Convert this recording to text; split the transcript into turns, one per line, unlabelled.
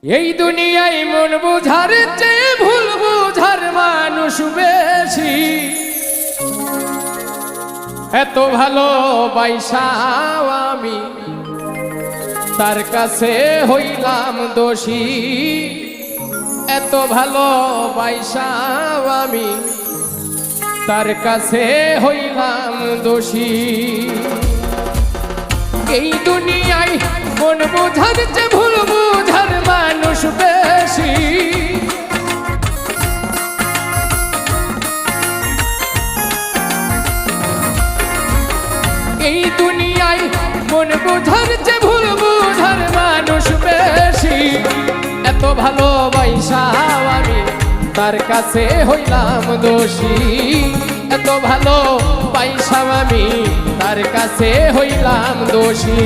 এই দুনিয়ায় মন বুঝার চেয়ে ভুল বুঝার মানুষ বেশি। এত ভালো বাইসাও আমি তার কাছে হইলাম দোষী। এত ভালো বাইসাও আমি তার কাছে হইলাম দোষী। এই দুনিয়ায় মন বুঝার চেয়ে ভুল বুঝার মানুষ বেশি। এই দুনিয়ায় মন বুঝার চেয়ে ভুল বুঝার মানুষ বেশি। এত ভালোবাসাও আমি তার কাছে হইলাম দোষী। এত ভালো পাইসাও আমি তার কাছে হইলাম দোষী।